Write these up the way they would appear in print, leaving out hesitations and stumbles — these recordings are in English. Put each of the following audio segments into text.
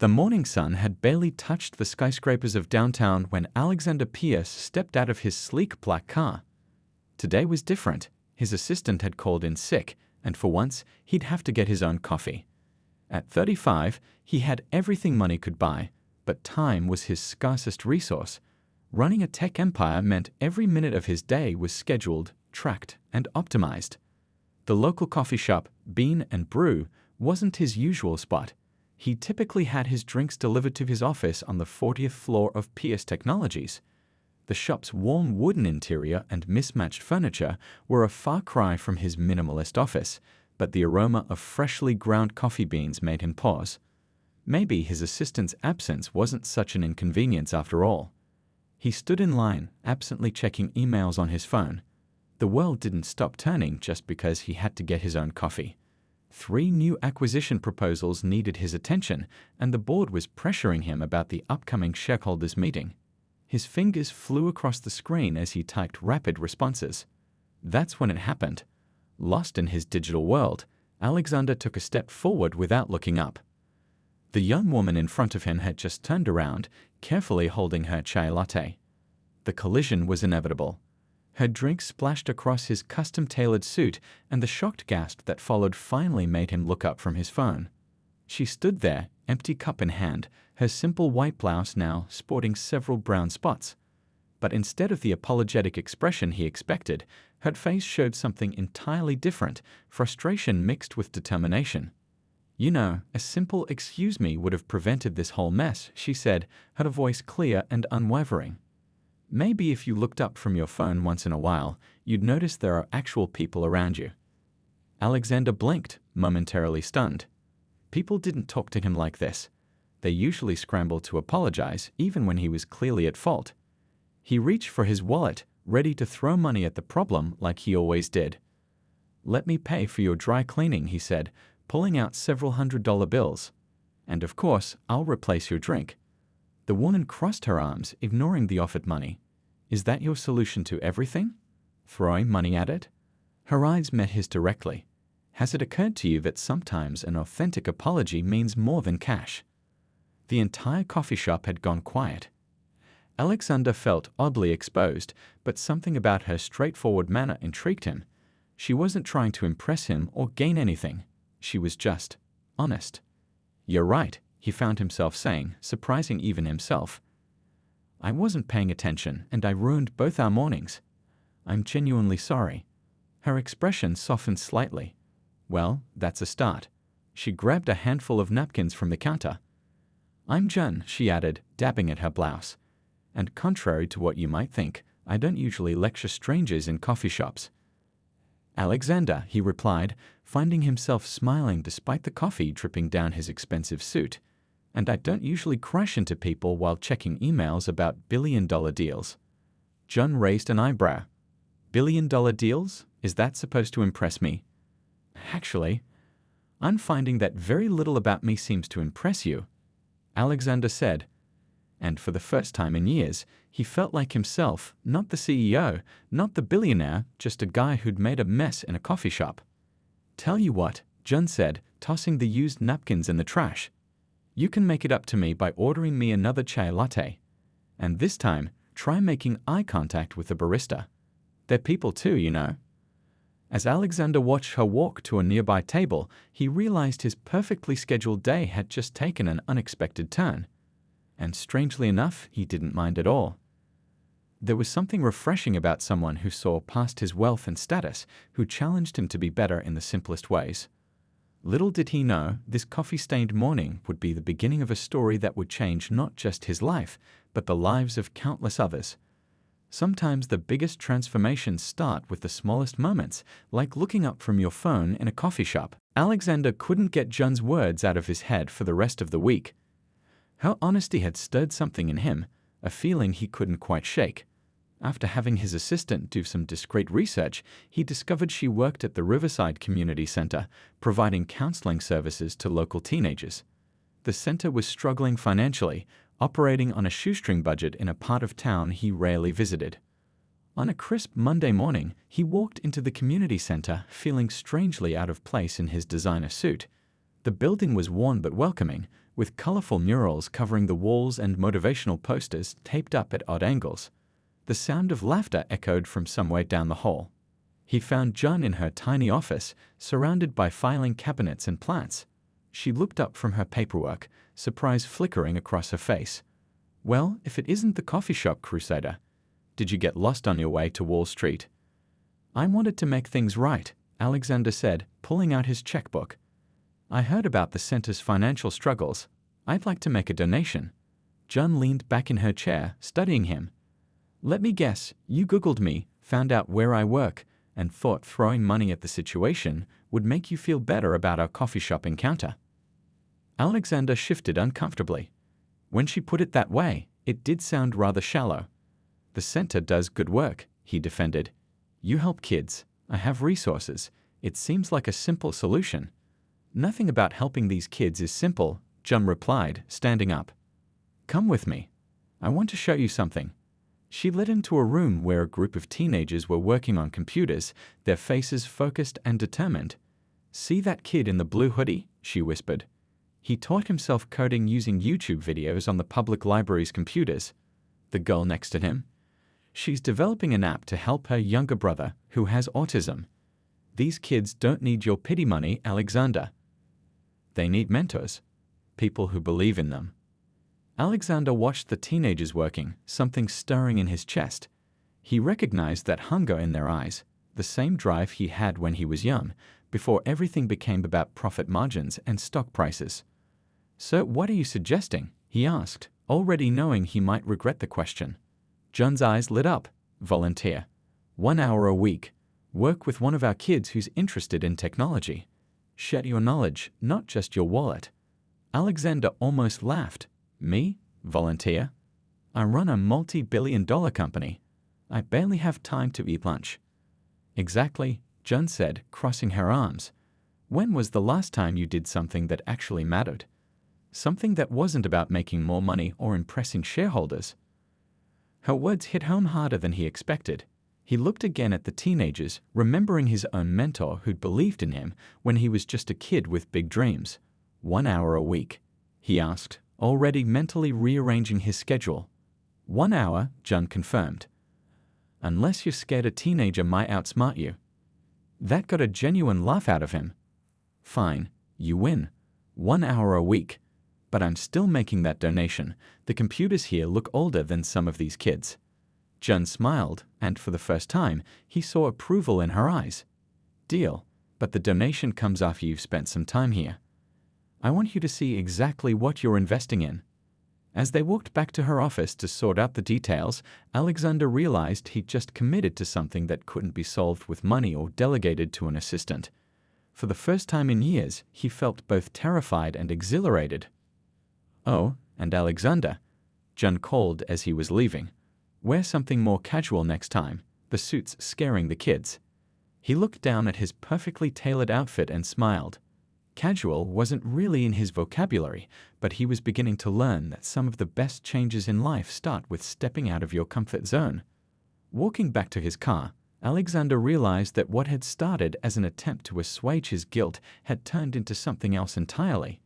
The morning sun had barely touched the skyscrapers of downtown when Alexander Pierce stepped out of his sleek black car. Today was different. His assistant had called in sick, and for once, he'd have to get his own coffee. At 35, he had everything money could buy, but time was his scarcest resource. Running a tech empire meant every minute of his day was scheduled, tracked, and optimized. The local coffee shop, Bean and Brew, wasn't his usual spot. He typically had his drinks delivered to his office on the 40th floor of Pierce Technologies. The shop's warm wooden interior and mismatched furniture were a far cry from his minimalist office, but the aroma of freshly ground coffee beans made him pause. Maybe his assistant's absence wasn't such an inconvenience after all. He stood in line, absently checking emails on his phone. The world didn't stop turning just because he had to get his own coffee. 3 new acquisition proposals needed his attention, and the board was pressuring him about the upcoming shareholders meeting. His fingers flew across the screen as he typed rapid responses. That's when it happened. Lost in his digital world, Alexander took a step forward without looking up. The young woman in front of him had just turned around, carefully holding her chai latte. The collision was inevitable. Her drink splashed across his custom-tailored suit, and the shocked gasp that followed finally made him look up from his phone. She stood there, empty cup in hand, her simple white blouse now sporting several brown spots. But instead of the apologetic expression he expected, her face showed something entirely different, frustration mixed with determination. "You know, a simple excuse me would have prevented this whole mess," she said, her voice clear and unwavering. "Maybe if you looked up from your phone once in a while, you'd notice there are actual people around you." Alexander blinked, momentarily stunned. People didn't talk to him like this. They usually scrambled to apologize, even when he was clearly at fault. He reached for his wallet, ready to throw money at the problem like he always did. "Let me pay for your dry cleaning," he said, pulling out several $100 bills. "And of course, I'll replace your drink." The woman crossed her arms, ignoring the offered money. "Is that your solution to everything? Throwing money at it?" Her eyes met his directly. "Has it occurred to you that sometimes an authentic apology means more than cash?" The entire coffee shop had gone quiet. Alexander felt oddly exposed, but something about her straightforward manner intrigued him. She wasn't trying to impress him or gain anything. She was just honest. "You're right," he found himself saying, surprising even himself. "I wasn't paying attention, and I ruined both our mornings. I'm genuinely sorry." Her expression softened slightly. "Well, that's a start." She grabbed a handful of napkins from the counter. "I'm Jen," she added, dabbing at her blouse. "And contrary to what you might think, I don't usually lecture strangers in coffee shops." "Alexander," he replied, finding himself smiling despite the coffee dripping down his expensive suit. "And I don't usually crash into people while checking emails about billion-dollar deals." John raised an eyebrow. "Billion-dollar deals? Is that supposed to impress me?" "Actually, I'm finding that very little about me seems to impress you," Alexander said. And for the first time in years, he felt like himself, not the CEO, not the billionaire, just a guy who'd made a mess in a coffee shop. "Tell you what," John said, tossing the used napkins in the trash. "You can make it up to me by ordering me another chai latte. And this time, try making eye contact with the barista. They're people too, you know." As Alexander watched her walk to a nearby table, he realized his perfectly scheduled day had just taken an unexpected turn. And strangely enough, he didn't mind at all. There was something refreshing about someone who saw past his wealth and status, who challenged him to be better in the simplest ways. Little did he know, this coffee-stained morning would be the beginning of a story that would change not just his life, but the lives of countless others. Sometimes the biggest transformations start with the smallest moments, like looking up from your phone in a coffee shop. Alexander couldn't get John's words out of his head for the rest of the week. Her honesty had stirred something in him, a feeling he couldn't quite shake. After having his assistant do some discreet research, he discovered she worked at the Riverside Community Center, providing counseling services to local teenagers. The center was struggling financially, operating on a shoestring budget in a part of town he rarely visited. On a crisp Monday morning, he walked into the community center, feeling strangely out of place in his designer suit. The building was worn but welcoming, with colorful murals covering the walls and motivational posters taped up at odd angles. The sound of laughter echoed from somewhere down the hall. He found John in her tiny office, surrounded by filing cabinets and plants. She looked up from her paperwork, surprise flickering across her face. "Well, if it isn't the coffee shop crusader. Did you get lost on your way to Wall Street?" "I wanted to make things right," Alexander said, pulling out his checkbook. "I heard about the center's financial struggles. I'd like to make a donation." John leaned back in her chair, studying him. "Let me guess, you Googled me, found out where I work, and thought throwing money at the situation would make you feel better about our coffee shop encounter." Alexander shifted uncomfortably. When she put it that way, it did sound rather shallow. "The center does good work," he defended. "You help kids. I have resources. It seems like a simple solution." "Nothing about helping these kids is simple," John replied, standing up. "Come with me. I want to show you something." She led him to a room where a group of teenagers were working on computers, their faces focused and determined. "See that kid in the blue hoodie?" she whispered. "He taught himself coding using YouTube videos on the public library's computers." The girl next to him? "She's developing an app to help her younger brother, who has autism." "These kids don't need your pity money, Alexander. They need mentors, people who believe in them." Alexander watched the teenagers working, something stirring in his chest. He recognized that hunger in their eyes, the same drive he had when he was young, before everything became about profit margins and stock prices. "So what are you suggesting?" he asked, already knowing he might regret the question. John's eyes lit up. "Volunteer. 1 hour a week. Work with one of our kids who's interested in technology. Share your knowledge, not just your wallet." Alexander almost laughed. "Me? Volunteer? I run a multi-billion-dollar company. I barely have time to eat lunch." "Exactly," John said, crossing her arms. "When was the last time you did something that actually mattered? Something that wasn't about making more money or impressing shareholders?" Her words hit home harder than he expected. He looked again at the teenagers, remembering his own mentor who'd believed in him when he was just a kid with big dreams. 1 hour a week? He asked, already mentally rearranging his schedule. 1 hour, John confirmed. "Unless you're scared a teenager might outsmart you." That got a genuine laugh out of him. "Fine, you win. 1 hour a week. But I'm still making that donation. The computers here look older than some of these kids." John smiled, and for the first time, he saw approval in her eyes. "Deal, but the donation comes after you've spent some time here. I want you to see exactly what you're investing in." As they walked back to her office to sort out the details, Alexander realized he'd just committed to something that couldn't be solved with money or delegated to an assistant. For the first time in years, he felt both terrified and exhilarated. "Oh, and Alexander," John called as he was leaving. "Wear something more casual next time, the suit's scaring the kids." He looked down at his perfectly tailored outfit and smiled. Casual wasn't really in his vocabulary, but he was beginning to learn that some of the best changes in life start with stepping out of your comfort zone. Walking back to his car, Alexander realized that what had started as an attempt to assuage his guilt had turned into something else entirely.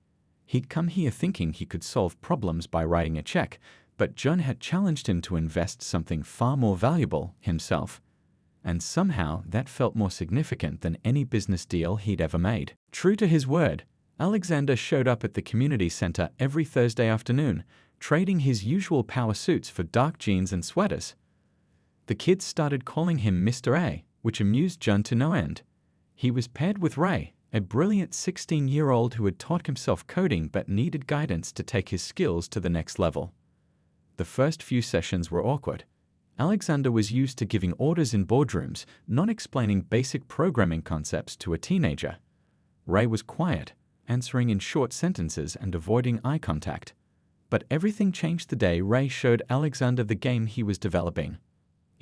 He'd come here thinking he could solve problems by writing a check, but John had challenged him to invest something far more valuable, himself. And somehow that felt more significant than any business deal he'd ever made. True to his word, Alexander showed up at the community center every Thursday afternoon, trading his usual power suits for dark jeans and sweaters. The kids started calling him Mr. A, which amused John to no end. He was paired with Ray, a brilliant 16-year-old who had taught himself coding but needed guidance to take his skills to the next level. The first few sessions were awkward. Alexander was used to giving orders in boardrooms, not explaining basic programming concepts to a teenager. Ray was quiet, answering in short sentences and avoiding eye contact. But everything changed the day Ray showed Alexander the game he was developing.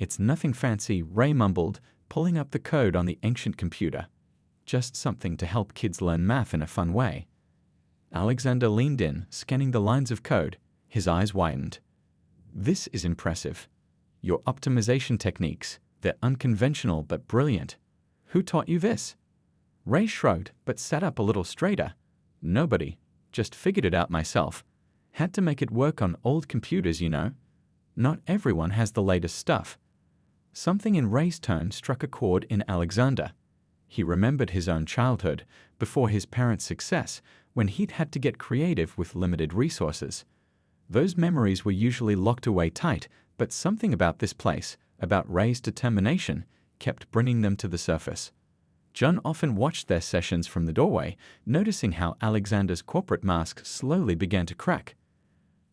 "It's nothing fancy," Ray mumbled, pulling up the code on the ancient computer. "Just something to help kids learn math in a fun way." Alexander leaned in, scanning the lines of code. His eyes widened. "This is impressive. Your optimization techniques, they're unconventional but brilliant. Who taught you this?" Ray shrugged, but sat up a little straighter. "Nobody. just figured it out myself. Had to make it work on old computers, you know. Not everyone has the latest stuff." Something in Ray's tone struck a chord in Alexander. He remembered his own childhood, before his parents' success, when he'd had to get creative with limited resources. Those memories were usually locked away tight, but something about this place, about Ray's determination, kept bringing them to the surface. John often watched their sessions from the doorway, noticing how Alexander's corporate mask slowly began to crack.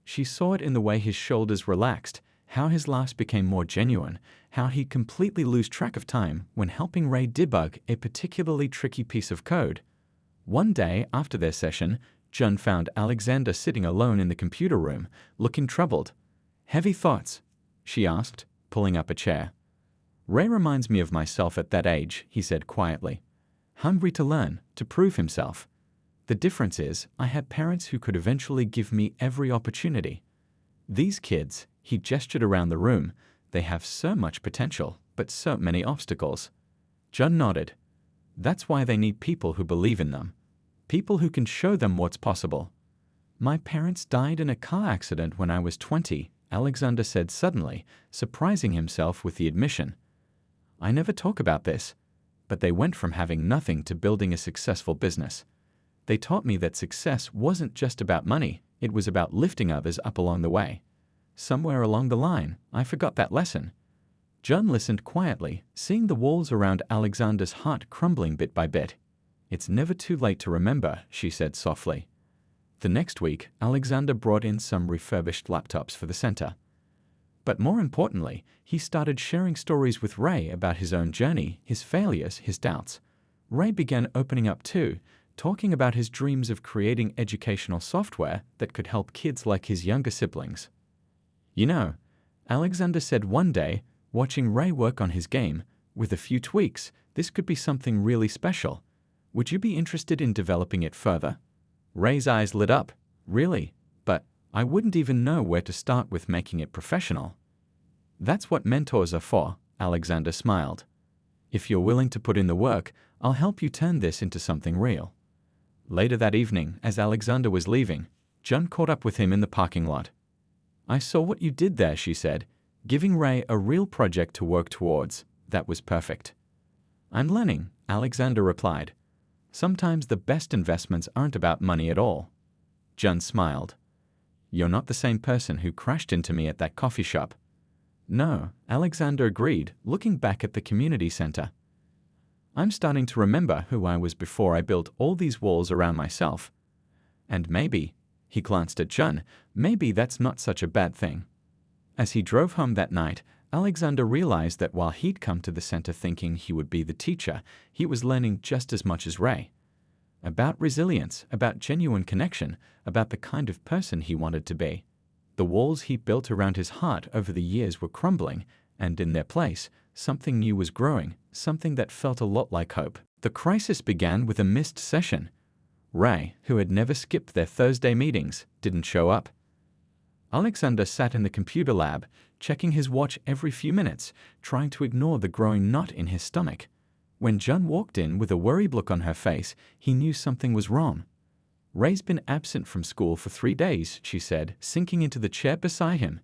She saw it in the way his shoulders relaxed, how his laughs became more genuine, how he'd completely lose track of time when helping Ray debug a particularly tricky piece of code. One day after their session, John found Alexander sitting alone in the computer room, looking troubled. "Heavy thoughts?" she asked, pulling up a chair. "Ray reminds me of myself at that age," he said quietly. "Hungry to learn, to prove himself. The difference is, I had parents who could eventually give me every opportunity. These kids," he gestured around the room, "they have so much potential, but so many obstacles." John nodded. "That's why they need people who believe in them. People who can show them what's possible." "My parents died in a car accident when I was 20, Alexander said suddenly, surprising himself with the admission. "I never talk about this, but they went from having nothing to building a successful business. They taught me that success wasn't just about money, it was about lifting others up along the way. Somewhere along the line, I forgot that lesson." John listened quietly, seeing the walls around Alexander's heart crumbling bit by bit. "It's never too late to remember," she said softly. The next week, Alexander brought in some refurbished laptops for the center. But more importantly, he started sharing stories with Ray about his own journey, his failures, his doubts. Ray began opening up too, talking about his dreams of creating educational software that could help kids like his younger siblings. "You know," Alexander said one day, watching Ray work on his game, "with a few tweaks, this could be something really special. Would you be interested in developing it further?" Ray's eyes lit up. "Really? But I wouldn't even know where to start with making it professional." "That's what mentors are for," Alexander smiled. "If you're willing to put in the work, I'll help you turn this into something real." Later that evening, as Alexander was leaving, John caught up with him in the parking lot. "I saw what you did there," she said, "giving Ray a real project to work towards. That was perfect." "I'm learning," Alexander replied. "Sometimes the best investments aren't about money at all." John smiled. "You're not the same person who crashed into me at that coffee shop." "No," Alexander agreed, looking back at the community center. "I'm starting to remember who I was before I built all these walls around myself. And maybe," he glanced at John, "maybe that's not such a bad thing." As he drove home that night, Alexander realized that while he'd come to the center thinking he would be the teacher, he was learning just as much as Ray. About resilience, about genuine connection, about the kind of person he wanted to be. The walls he built around his heart over the years were crumbling, and in their place, something new was growing, something that felt a lot like hope. The crisis began with a missed session. Ray, who had never skipped their Thursday meetings, didn't show up. Alexander sat in the computer lab, checking his watch every few minutes, trying to ignore the growing knot in his stomach. When John walked in with a worried look on her face, he knew something was wrong. "Ray's been absent from school for 3 days," she said, sinking into the chair beside him.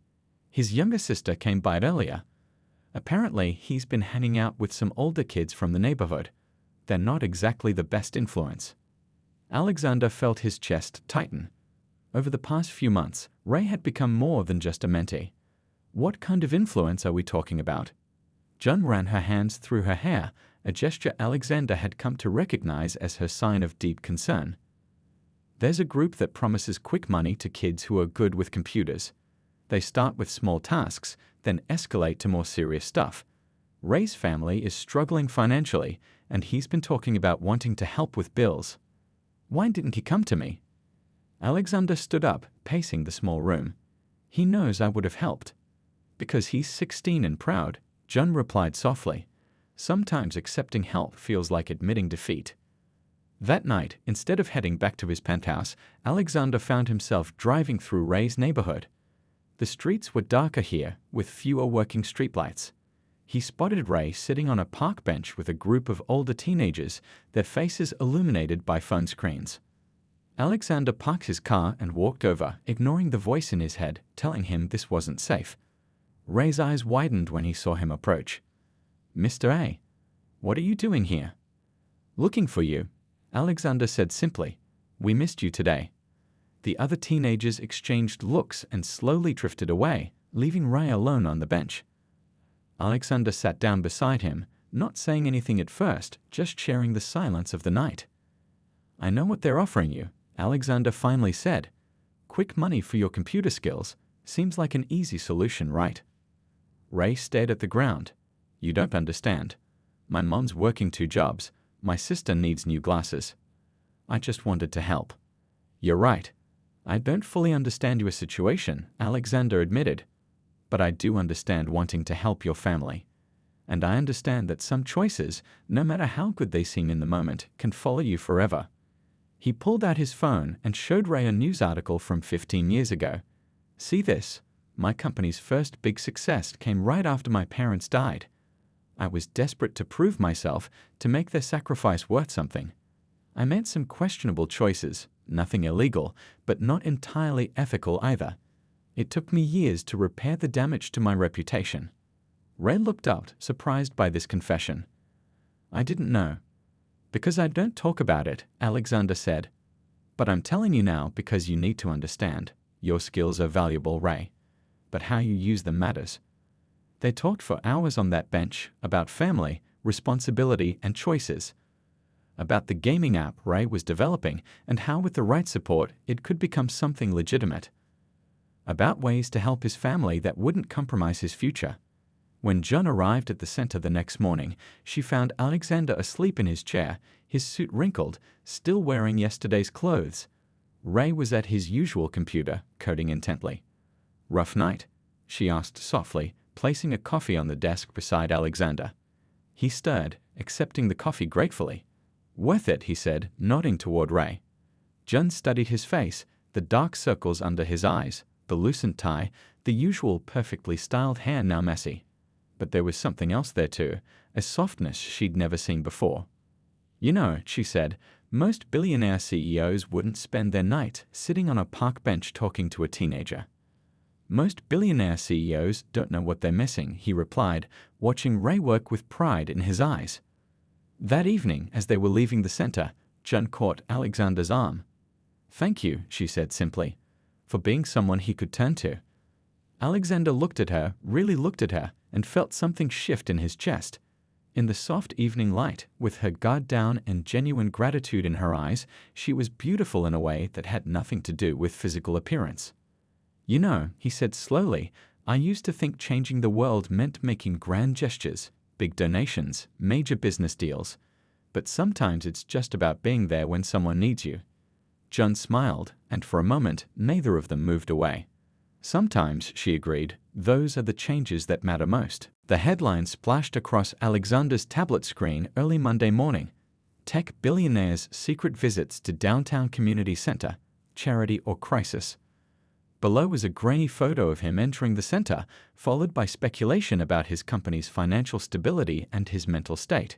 "His younger sister came by earlier. Apparently, he's been hanging out with some older kids from the neighborhood. They're not exactly the best influence." Alexander felt his chest tighten. Over the past few months, Ray had become more than just a mentee. What kind of influence are we talking about? John ran her hands through her hair, a gesture Alexander had come to recognize as her sign of deep concern. "There's a group that promises quick money to kids who are good with computers. They start with small tasks, then escalate to more serious stuff. Ray's family is struggling financially, and he's been talking about wanting to help with bills. Why didn't he come to me?" Alexander stood up, pacing the small room. "He knows I would have helped." "Because he's 16 and proud," John replied softly. "Sometimes accepting help feels like admitting defeat." That night, instead of heading back to his penthouse, Alexander found himself driving through Ray's neighborhood. The streets were darker here, with fewer working streetlights. He spotted Ray sitting on a park bench with a group of older teenagers, their faces illuminated by phone screens. Alexander parked his car and walked over, ignoring the voice in his head, telling him this wasn't safe. Ray's eyes widened when he saw him approach. "Mr. A, what are you doing here?" "Looking for you," Alexander said simply. "We missed you today." The other teenagers exchanged looks and slowly drifted away, leaving Ray alone on the bench. Alexander sat down beside him, not saying anything at first, just sharing the silence of the night. "I know what they're offering you," Alexander finally said. "Quick money for your computer skills. Seems like an easy solution, right?" Ray stared at the ground. "You don't understand. My mom's working 2 jobs. My sister needs new glasses. I just wanted to help." "You're right. I don't fully understand your situation," Alexander admitted. "But I do understand wanting to help your family. And I understand that some choices, no matter how good they seem in the moment, can follow you forever." He pulled out his phone and showed Ray a news article from 15 years ago. "See this? My company's first big success came right after my parents died. I was desperate to prove myself, to make their sacrifice worth something. I made some questionable choices, nothing illegal, but not entirely ethical either. It took me years to repair the damage to my reputation." Ray looked up, surprised by this confession. "I didn't know." "Because I don't talk about it," Alexander said. "But I'm telling you now because you need to understand. Your skills are valuable, Ray. But how you use them matters." They talked for hours on that bench about family, responsibility, and choices. About the gaming app Ray was developing and how with the right support it could become something legitimate. About ways to help his family that wouldn't compromise his future. When John arrived at the center the next morning, she found Alexander asleep in his chair, his suit wrinkled, still wearing yesterday's clothes. Ray was at his usual computer, coding intently. "Rough night?" she asked softly, placing a coffee on the desk beside Alexander. He stirred, accepting the coffee gratefully. "Worth it," he said, nodding toward Ray. John studied his face, the dark circles under his eyes, the loosened tie, the usual perfectly styled hair now messy. But there was something else there too, a softness she'd never seen before. "You know," she said, "most billionaire CEOs wouldn't spend their night sitting on a park bench talking to a teenager." "Most billionaire CEOs don't know what they're missing," he replied, watching Ray work with pride in his eyes. That evening, as they were leaving the center, John caught Alexander's arm. "Thank you," she said simply, "for being someone he could turn to." Alexander looked at her, really looked at her, and felt something shift in his chest. In the soft evening light, with her guard down and genuine gratitude in her eyes, she was beautiful in a way that had nothing to do with physical appearance. "You know," he said slowly, "I used to think changing the world meant making grand gestures, big donations, major business deals. But sometimes it's just about being there when someone needs you." John smiled, and for a moment, neither of them moved away. "Sometimes," she agreed, "those are the changes that matter most." The headline splashed across Alexander's tablet screen early Monday morning. "Tech Billionaire's Secret Visits to Downtown Community Center, Charity or Crisis." Below was a grainy photo of him entering the center, followed by speculation about his company's financial stability and his mental state.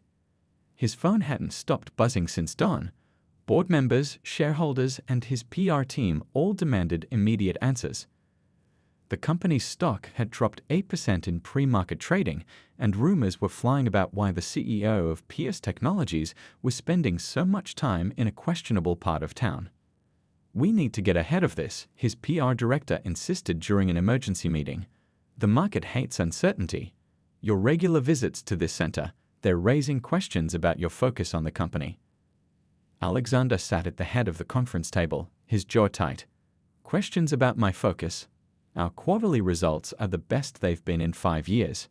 His phone hadn't stopped buzzing since dawn. Board members, shareholders, and his PR team all demanded immediate answers. The company's stock had dropped 8% in pre-market trading, and rumors were flying about why the CEO of PS Technologies was spending so much time in a questionable part of town. "We need to get ahead of this," his PR director insisted during an emergency meeting. "The market hates uncertainty. Your regular visits to this center, they're raising questions about your focus on the company." Alexander sat at the head of the conference table, his jaw tight. "Questions about my focus? Our quarterly results are the best they've been in 5 years."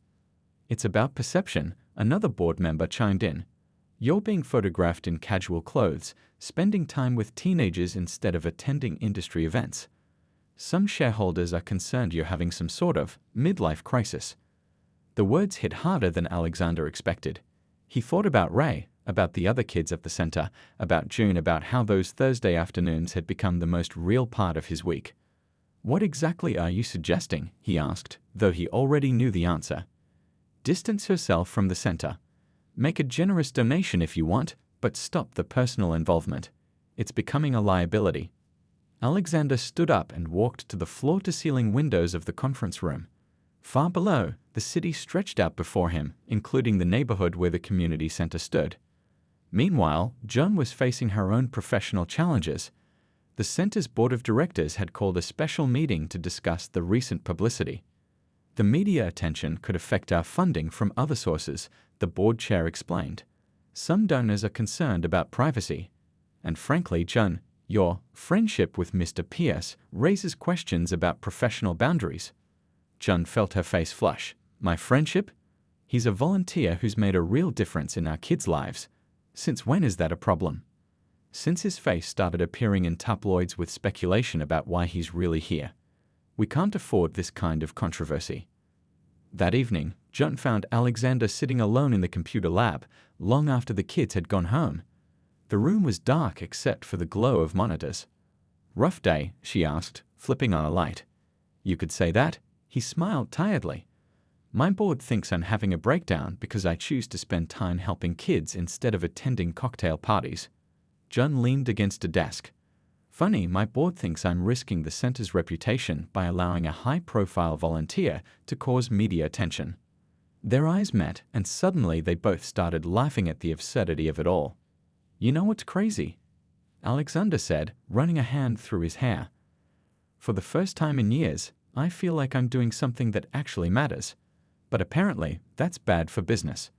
"It's about perception," another board member chimed in. "You're being photographed in casual clothes, spending time with teenagers instead of attending industry events. Some shareholders are concerned you're having some sort of midlife crisis." The words hit harder than Alexander expected. He thought about Ray, about the other kids at the center, about June, about how those Thursday afternoons had become the most real part of his week. "What exactly are you suggesting?" he asked, though he already knew the answer. "Distance yourself from the center. Make a generous donation if you want, but stop the personal involvement. It's becoming a liability. Alexander stood up and walked to the floor-to-ceiling windows of the conference room. Far below, the city stretched out before him, including the neighborhood where the community center stood. Meanwhile, Joan was facing her own professional challenges. The center's board of directors had called a special meeting to discuss the recent publicity. The media attention could affect our funding from other sources, the board chair explained. Some donors are concerned about privacy. And frankly, Joan, your friendship with Mr. Pierce raises questions about professional boundaries. Joan felt her face flush. My friendship? He's a volunteer who's made a real difference in our kids' lives. Since when is that a problem? Since his face started appearing in tabloids with speculation about why he's really here. We can't afford this kind of controversy. That evening, Joan found Alexander sitting alone in the computer lab, long after the kids had gone home. The room was dark except for the glow of monitors. Rough day, she asked, flipping on a light. You could say that? He smiled tiredly. My board thinks I'm having a breakdown because I choose to spend time helping kids instead of attending cocktail parties. Joan leaned against a desk. Funny, my board thinks I'm risking the center's reputation by allowing a high-profile volunteer to cause media attention. Their eyes met, and suddenly they both started laughing at the absurdity of it all. You know what's crazy? Alexander said, running a hand through his hair. For the first time in years, I feel like I'm doing something that actually matters. But apparently, that's bad for business.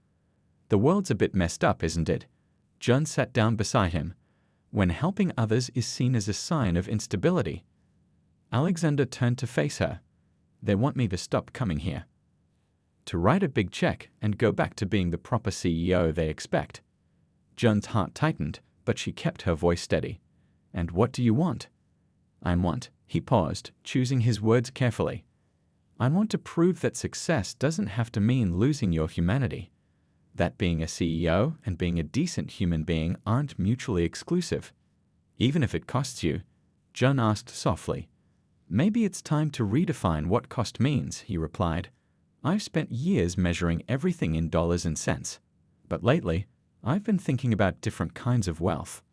The world's a bit messed up, isn't it? Joan sat down beside him. When helping others is seen as a sign of instability. Alexander turned to face her. They want me to stop coming here. To write a big check and go back to being the proper CEO they expect. Joan's heart tightened, but she kept her voice steady. And what do you want? I want, he paused, choosing his words carefully. I want to prove that success doesn't have to mean losing your humanity. That being a CEO and being a decent human being aren't mutually exclusive. Even if it costs you, Joan asked softly. Maybe it's time to redefine what cost means, he replied. I've spent years measuring everything in dollars and cents. But lately, I've been thinking about different kinds of wealth.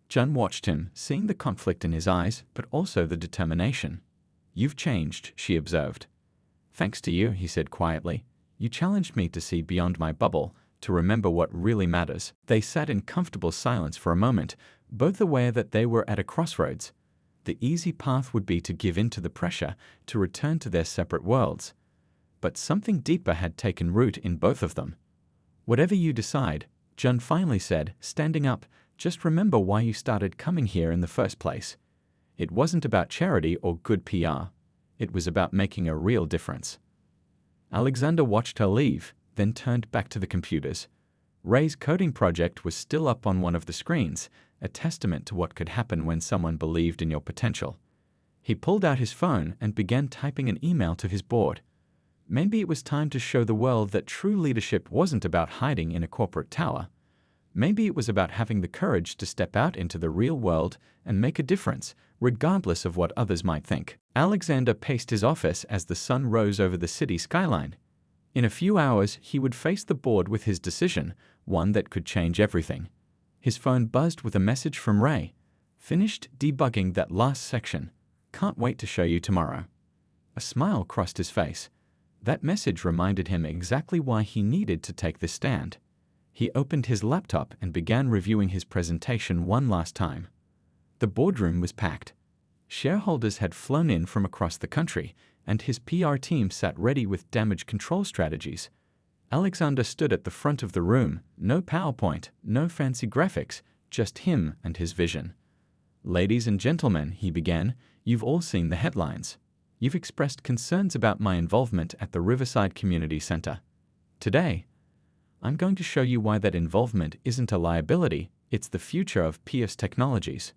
Joan watched him, seeing the conflict in his eyes, but also the determination. You've changed, she observed. Thanks to you, he said quietly. You challenged me to see beyond my bubble, to remember what really matters. They sat in comfortable silence for a moment, both aware that they were at a crossroads. The easy path would be to give in to the pressure, to return to their separate worlds. But something deeper had taken root in both of them. Whatever you decide, Joan finally said, standing up, just remember why you started coming here in the first place. It wasn't about charity or good PR. It was about making a real difference. Alexander watched her leave, then turned back to the computers. Ray's coding project was still up on one of the screens, a testament to what could happen when someone believed in your potential. He pulled out his phone and began typing an email to his board. Maybe it was time to show the world that true leadership wasn't about hiding in a corporate tower. Maybe it was about having the courage to step out into the real world and make a difference, regardless of what others might think. Alexander paced his office as the sun rose over the city skyline. In a few hours, he would face the board with his decision, one that could change everything. His phone buzzed with a message from Ray. Finished debugging that last section. Can't wait to show you tomorrow. A smile crossed his face. That message reminded him exactly why he needed to take this stand. He opened his laptop and began reviewing his presentation one last time. The boardroom was packed. Shareholders had flown in from across the country, and his PR team sat ready with damage control strategies. Alexander stood at the front of the room, no PowerPoint, no fancy graphics, just him and his vision. Ladies and gentlemen, he began, you've all seen the headlines. You've expressed concerns about my involvement at the Riverside Community Center. Today, I'm going to show you why that involvement isn't a liability, it's the future of Pierce Technologies.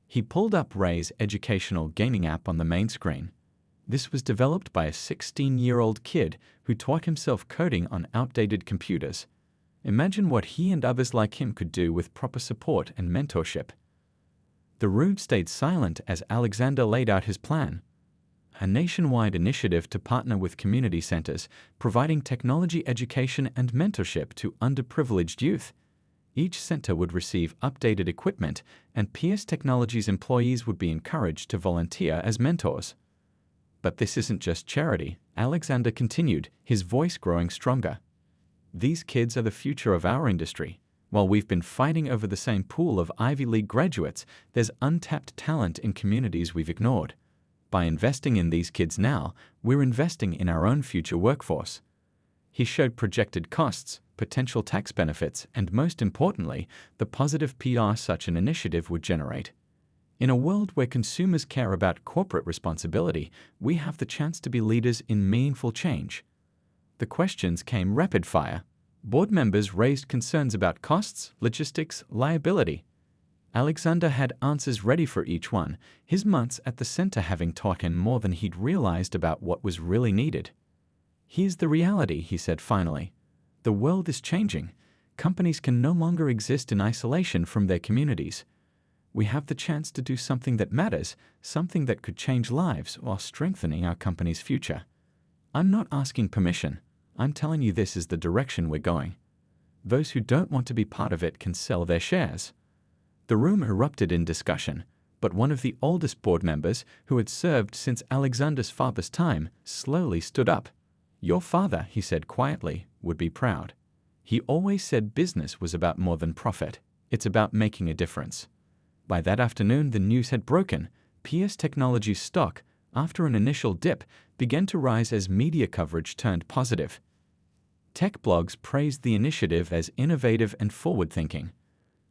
He pulled up Ray's educational gaming app on the main screen. This was developed by a 16-year-old kid who taught himself coding on outdated computers. Imagine what he and others like him could do with proper support and mentorship. The room stayed silent as Alexander laid out his plan. A nationwide initiative to partner with community centers, providing technology education and mentorship to underprivileged youth. Each center would receive updated equipment, and PS Technologies employees would be encouraged to volunteer as mentors. But this isn't just charity, Alexander continued, his voice growing stronger. These kids are the future of our industry. While we've been fighting over the same pool of Ivy League graduates, there's untapped talent in communities we've ignored. By investing in these kids now, we're investing in our own future workforce. He showed projected costs, potential tax benefits, and most importantly, the positive PR such an initiative would generate. In a world where consumers care about corporate responsibility, we have the chance to be leaders in meaningful change. The questions came rapid fire. Board members raised concerns about costs, logistics, liability. Alexander had answers ready for each one, his months at the center having taught him more than he'd realized about what was really needed. Here's the reality, he said finally. The world is changing. Companies can no longer exist in isolation from their communities. We have the chance to do something that matters, something that could change lives while strengthening our company's future. I'm not asking permission. I'm telling you this is the direction we're going. Those who don't want to be part of it can sell their shares. The room erupted in discussion, but one of the oldest board members, who had served since Alexander's father's time, slowly stood up. Your father, he said quietly, would be proud. He always said business was about more than profit. It's about making a difference. By that afternoon, the news had broken. PS Technologies stock, after an initial dip, began to rise as media coverage turned positive. Tech blogs praised the initiative as innovative and forward-thinking.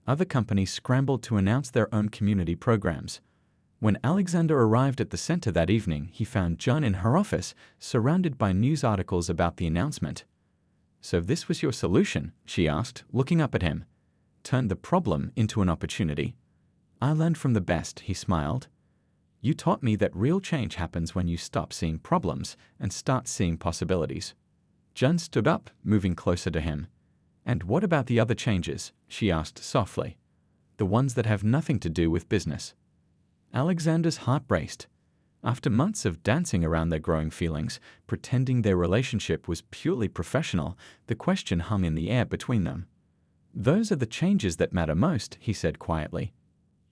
Other companies scrambled to announce their own community programs. When Alexander arrived at the center that evening, he found John in her office, surrounded by news articles about the announcement. So this was your solution, she asked, looking up at him. Turn the problem into an opportunity. I learned from the best, he smiled. You taught me that real change happens when you stop seeing problems and start seeing possibilities. John stood up, moving closer to him. And what about the other changes? She asked softly. The ones that have nothing to do with business. Alexander's heart raced. After months of dancing around their growing feelings, pretending their relationship was purely professional, the question hung in the air between them. Those are the changes that matter most, he said quietly.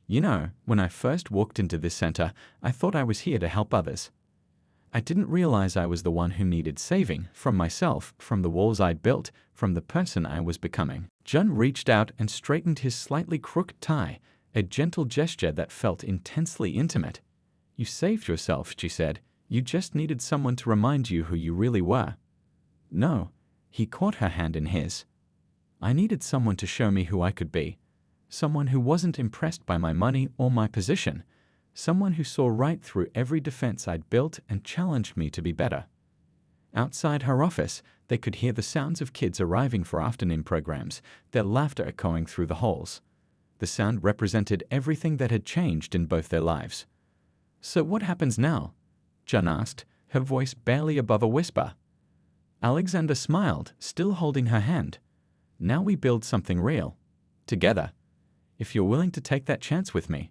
You know, when I first walked into this center, I thought I was here to help others. I didn't realize I was the one who needed saving, from myself, from the walls I'd built, from the person I was becoming. John reached out and straightened his slightly crooked tie, a gentle gesture that felt intensely intimate. You saved yourself, she said. You just needed someone to remind you who you really were. No, he caught her hand in his. I needed someone to show me who I could be. Someone who wasn't impressed by my money or my position. Someone who saw right through every defense I'd built and challenged me to be better. Outside her office, they could hear the sounds of kids arriving for afternoon programs, their laughter echoing through the halls. The sound represented everything that had changed in both their lives. So what happens now? John asked, her voice barely above a whisper. Alexander smiled, still holding her hand. Now we build something real. Together. If you're willing to take that chance with me.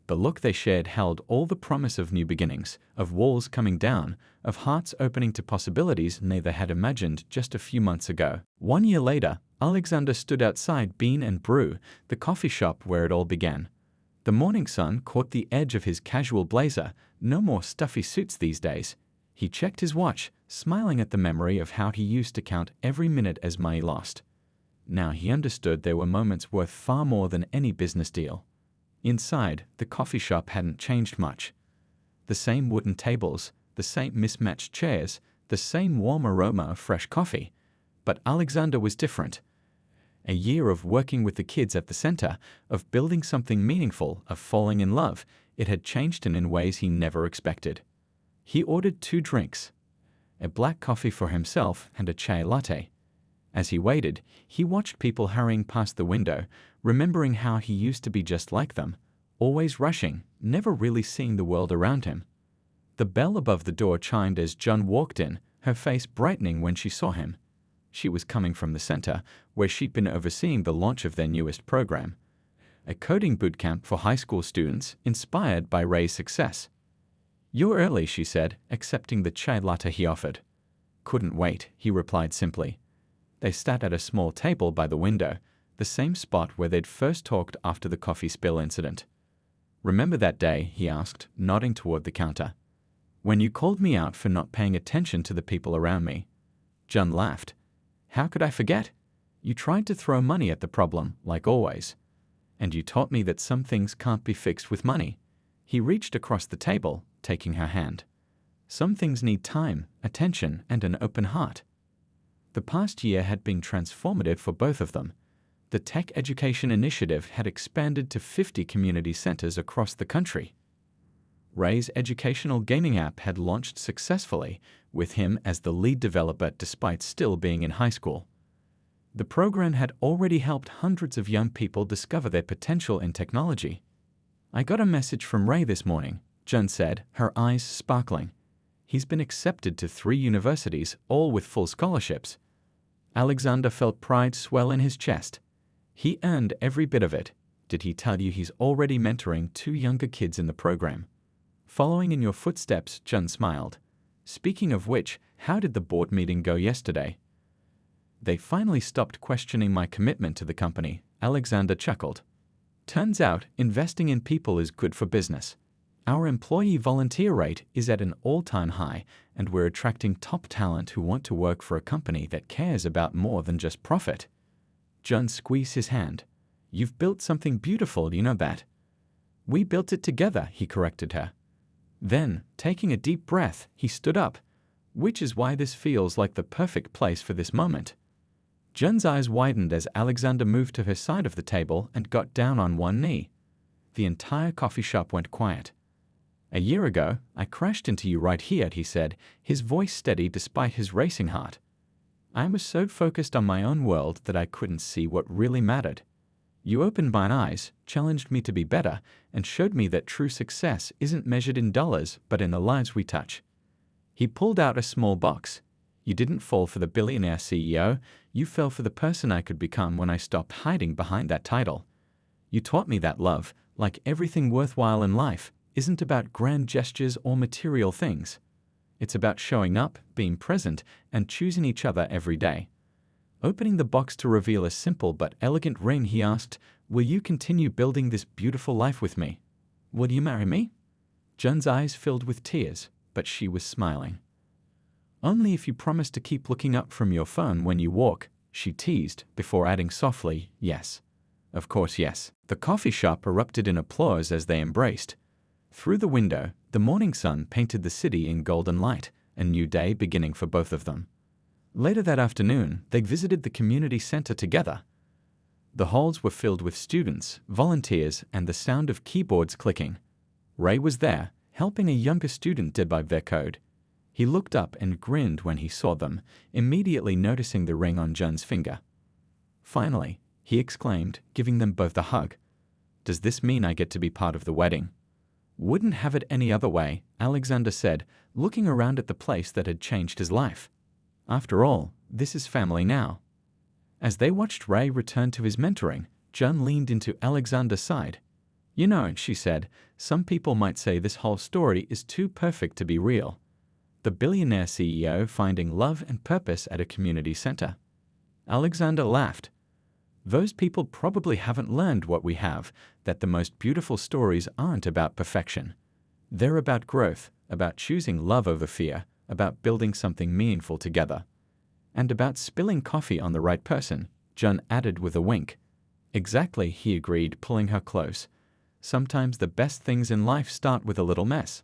The look they shared held all the promise of new beginnings, of walls coming down, of hearts opening to possibilities neither had imagined just a few months ago. 1 year later, Alexander stood outside Bean and Brew, the coffee shop where it all began. The morning sun caught the edge of his casual blazer, no more stuffy suits these days. He checked his watch, smiling at the memory of how he used to count every minute as money lost. Now he understood there were moments worth far more than any business deal. Inside, the coffee shop hadn't changed much. The same wooden tables, the same mismatched chairs, the same warm aroma of fresh coffee. But Alexander was different. A year of working with the kids at the center, of building something meaningful, of falling in love, it had changed him in ways he never expected. He ordered 2 drinks, a black coffee for himself and a chai latte. As he waited, he watched people hurrying past the window, remembering how he used to be just like them, always rushing, never really seeing the world around him. The bell above the door chimed as John walked in, her face brightening when she saw him. She was coming from the center, where she'd been overseeing the launch of their newest program, a coding bootcamp for high school students inspired by Ray's success. You're early, she said, accepting the chai latte he offered. Couldn't wait, he replied simply. They sat at a small table by the window, the same spot where they'd first talked after the coffee spill incident. "Remember that day?" he asked, nodding toward the counter. "When you called me out for not paying attention to the people around me?" Jun laughed. "How could I forget? You tried to throw money at the problem, like always. And you taught me that some things can't be fixed with money." He reached across the table, taking her hand. "Some things need time, attention, and an open heart." The past year had been transformative for both of them. The Tech Education Initiative had expanded to 50 community centers across the country. Ray's educational gaming app had launched successfully, with him as the lead developer despite still being in high school. The program had already helped hundreds of young people discover their potential in technology. "I got a message from Ray this morning," Jun said, her eyes sparkling. "He's been accepted to 3 universities, all with full scholarships." Alexander felt pride swell in his chest. He earned every bit of it. "Did he tell you he's already mentoring 2 younger kids in the program?" "Following in your footsteps," Jun smiled. "Speaking of which, how did the board meeting go yesterday?" "They finally stopped questioning my commitment to the company," Alexander chuckled. "Turns out, investing in people is good for business. Our employee volunteer rate is at an all-time high, and we're attracting top talent who want to work for a company that cares about more than just profit." Jun squeezed his hand. "You've built something beautiful, you know that." "We built it together," he corrected her. Then, taking a deep breath, he stood up. "Which is why this feels like the perfect place for this moment." Jun's eyes widened as Alexander moved to her side of the table and got down on one knee. The entire coffee shop went quiet. "A year ago, I crashed into you right here," he said, his voice steady despite his racing heart. "I was so focused on my own world that I couldn't see what really mattered. You opened my eyes, challenged me to be better, and showed me that true success isn't measured in dollars but in the lives we touch." He pulled out a small box. "You didn't fall for the billionaire CEO, you fell for the person I could become when I stopped hiding behind that title. You taught me that love, like everything worthwhile in life, isn't about grand gestures or material things. It's about showing up, being present, and choosing each other every day." Opening the box to reveal a simple but elegant ring, he asked, "Will you continue building this beautiful life with me? Will you marry me?" Jun's eyes filled with tears, but she was smiling. "Only if you promise to keep looking up from your phone when you walk," she teased, before adding softly, "Yes. Of course, yes." The coffee shop erupted in applause as they embraced. Through the window, the morning sun painted the city in golden light, a new day beginning for both of them. Later that afternoon, they visited the community center together. The halls were filled with students, volunteers, and the sound of keyboards clicking. Ray was there, helping a younger student debug their code. He looked up and grinned when he saw them, immediately noticing the ring on Jun's finger. "Finally," he exclaimed, giving them both a hug. "Does this mean I get to be part of the wedding?" "Wouldn't have it any other way," Alexander said, looking around at the place that had changed his life. "After all, this is family now." As they watched Ray return to his mentoring, Jun leaned into Alexander's side. "You know," she said, "some people might say this whole story is too perfect to be real. The billionaire CEO finding love and purpose at a community center." Alexander laughed. "Those people probably haven't learned what we have, that the most beautiful stories aren't about perfection. They're about growth, about choosing love over fear, about building something meaningful together. And about spilling coffee on the right person," Jun added with a wink. "Exactly," he agreed, pulling her close. "Sometimes the best things in life start with a little mess."